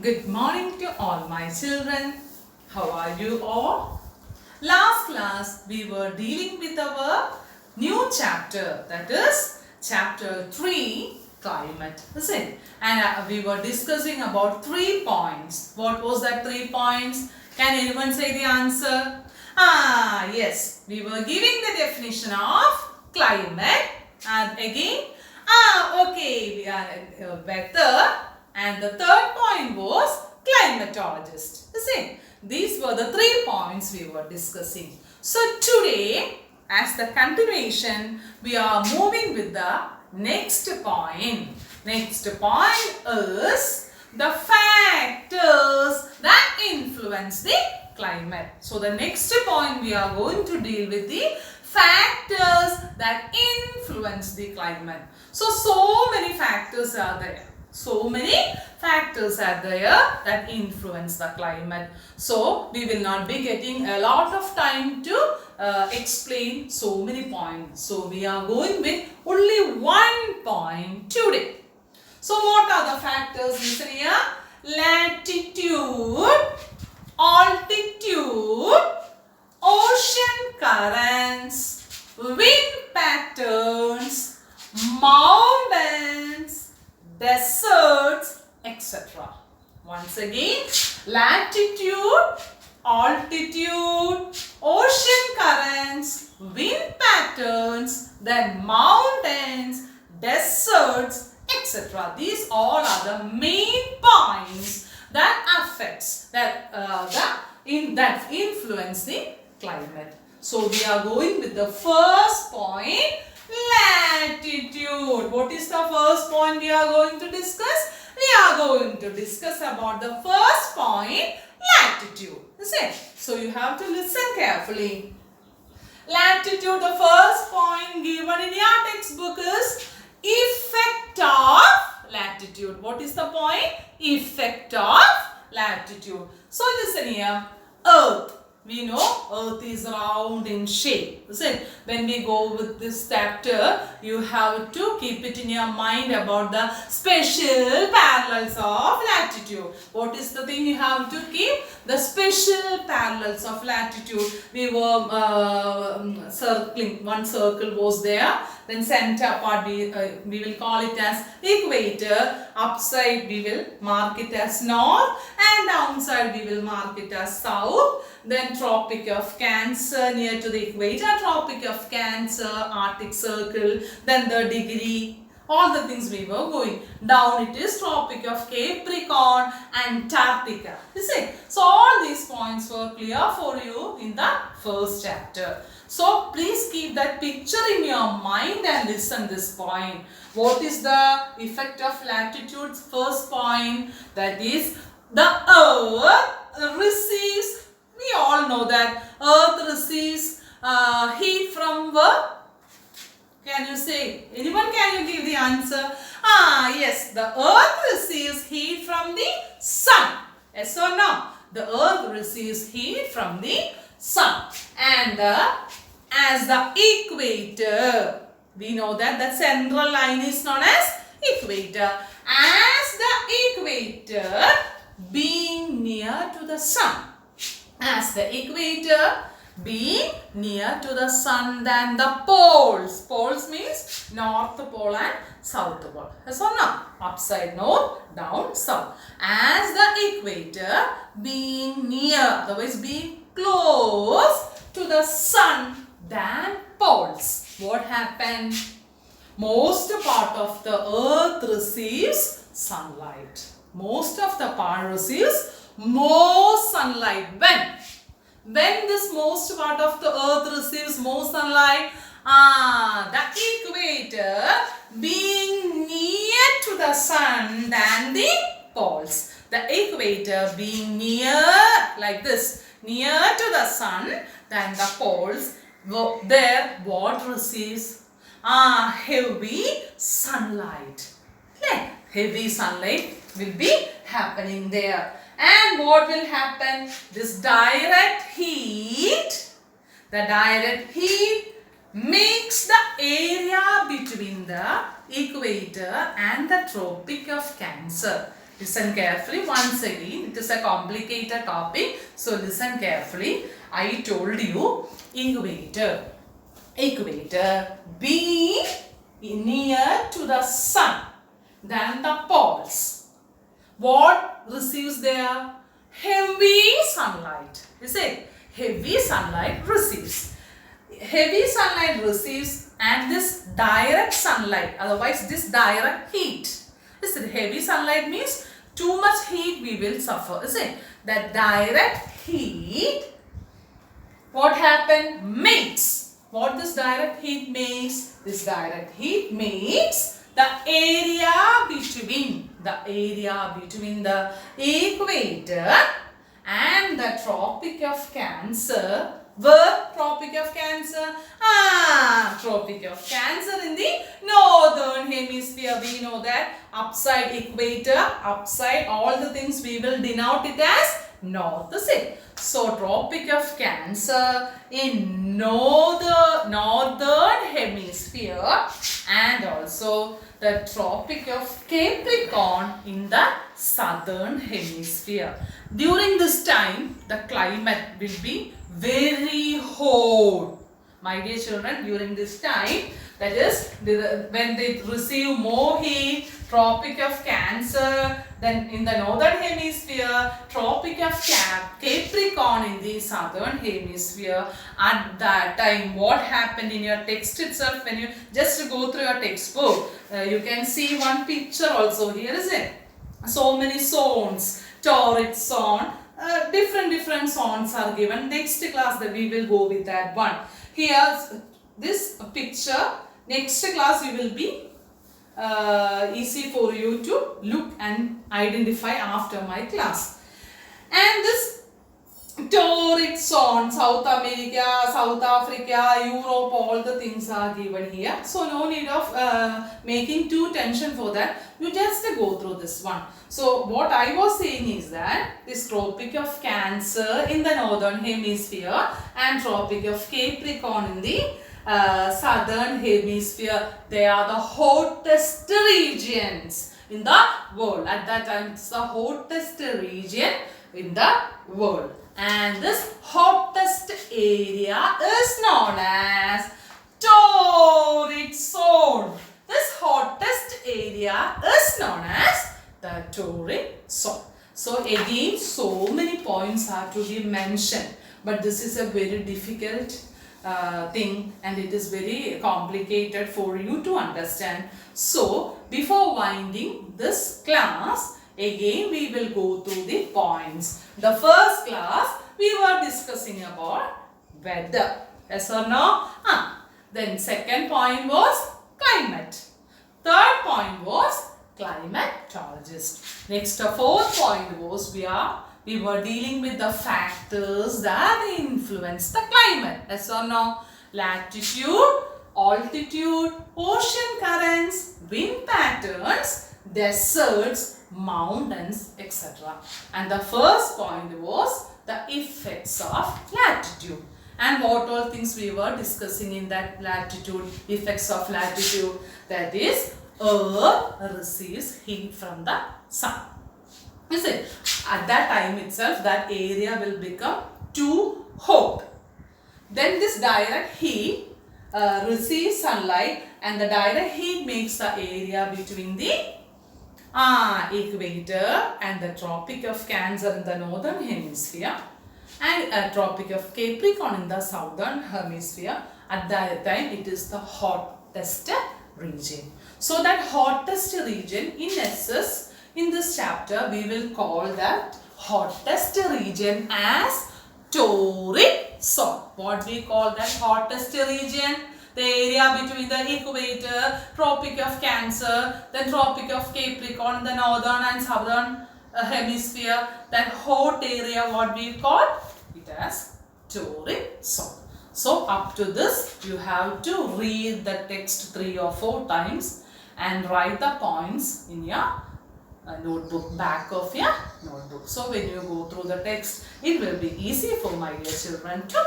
Good morning to all my children. How are you all? Last class we were dealing with our new chapter, that is chapter 3, climate, is it? And we were discussing about 3 points. What was that 3 points? Can anyone say the answer? Yes, we were giving the definition of climate, and again okay, we are weather, and the third point was climatologist. You see, these were the 3 points we were discussing. So today, as the continuation, we are moving with the next point. Next point is the factors that influence the climate. So the next point we are going to deal with the factors that influence the climate. So many factors are there. So many factors are there that influence the climate. So we will not be getting a lot of time to explain so many points. So we are going with only one point today. So what are the factors? Listen here. Latitude, altitude, ocean currents, wind patterns, mountains, deserts, etc. Once again, latitude, altitude, ocean currents, wind patterns, then mountains, deserts, etc. These all are the main points that affects that influence the climate. So we are going with the first point, latitude. What is the first point we are going to discuss? We are going to discuss about the first point, latitude. Is it? So you have to listen carefully. Latitude, the first point given in your textbook is effect of latitude. What is the point? Effect of latitude. So listen here. Earth. We know Earth is round in shape. Listen, when we go with this chapter, you have to keep it in your mind about the special parallels of latitude. What is the thing you have to keep? The special parallels of latitude. We were circling. One circle was there. Then center part we will call it as equator. Upside we will mark it as north, and downside we will mark it as south. Then Tropic of Cancer near to the equator, Tropic of Cancer, Arctic Circle, then the degree, all the things we were going. Down it is Tropic of Capricorn, Antarctica. You see? So all these points were clear for you in the first chapter. So please keep that picture in your mind and listen this point. What is the effect of latitude's first point? That is, the earth receives, we all know that earth receives heat from where? Can you say? Anyone, can you give the answer? Yes, the earth receives heat from the sun. Yes or no? The earth receives heat from the sun. And as the equator, we know that the central line is known as equator. As the equator being near to the sun, as the equator being near to the sun than the poles. Poles means north pole and south pole. Yes or no? Upside north, down south. As the equator being near, otherwise being close to the sun than poles. What happened? Most part of the earth receives sunlight. Most of the part receives more sunlight. When this most part of the earth receives more sunlight? The equator being near to the sun than the poles. The equator being near, like this, near to the sun than the poles. There what receives? Heavy sunlight. Heavy sunlight will be happening there. And what will happen? This direct heat, the direct heat makes the area between the equator and the Tropic of Cancer. Listen carefully once again. It is a complicated topic. So listen carefully. I told you equator. Equator being near to the sun than the poles. What receives there? Heavy sunlight. Is it? Heavy sunlight receives. Heavy sunlight receives and this direct sunlight, otherwise this direct heat. Is it? Heavy sunlight means too much heat we will suffer. Is it? The direct heat, what happened? Makes. What this direct heat makes? This direct heat makes the area between the equator and the Tropic of Cancer. Where Tropic of Cancer? Tropic of Cancer in the northern hemisphere. We know that upside equator, upside all the things we will denote it as north. Is it? So Tropic of Cancer in northern hemisphere and also the Tropic of Capricorn in the southern hemisphere. During this time, the climate will be very hot. My dear children, during this time, that is when they receive more heat, Tropic of Cancer, then in the northern hemisphere, Tropic of Capricorn in the southern hemisphere. At that time, what happened in your text itself, when you just go through your textbook, you can see one picture also. Here is it. So many zones, torrid zone, different zones are given. Next class that we will go with that one. Here this picture, next class you will be easy for you to look and identify after my class. And this torrid zone, South America, South Africa, Europe, all the things are given here. So no need of making too tension for that. You just go through this one. So what I was saying is that this Tropic of Cancer in the northern hemisphere and Tropic of Capricorn in the southern hemisphere, they are the hottest regions in the world. At that time, it's the hottest region in the world. And this hottest area is known as torrid zone. This hottest area is known as the torrid zone. So again, so many points have to be mentioned, but this is a very difficult thing and it is very complicated for you to understand. So before winding this class, again we will go through the points. The first class we were discussing about weather. Yes or no? Then second point was climate. Third point was climatologist. Next, the fourth point was we were dealing with the factors that influence the climate. Yes or no? Latitude, altitude, ocean currents, wind patterns, deserts, mountains, etc. And the first point was the effects of latitude. And what all things we were discussing in that latitude, effects of latitude, that is Earth receives heat from the sun. You see, at that time itself that area will become too hot. Then this direct heat receives sunlight and the direct heat makes the area between the equator and the Tropic of Cancer in the northern hemisphere and Tropic of Capricorn in the southern hemisphere. At that time it is the hottest region. So that hottest region, in essence, in this chapter we will call that hottest region as torrid zone. What we call that hottest region? The area between the equator, Tropic of Cancer, then Tropic of Capricorn, the northern and southern hemisphere. That hot area, what we call it as torrid zone. So up to this, you have to read the text 3 or 4 times and write the points in your notebook, back of your notebook. So when you go through the text, it will be easy for my dear children to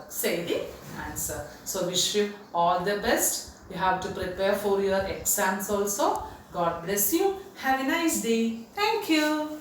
say the answer. So wish you all the best. You have to prepare for your exams also. God bless you. Have a nice day. Thank you.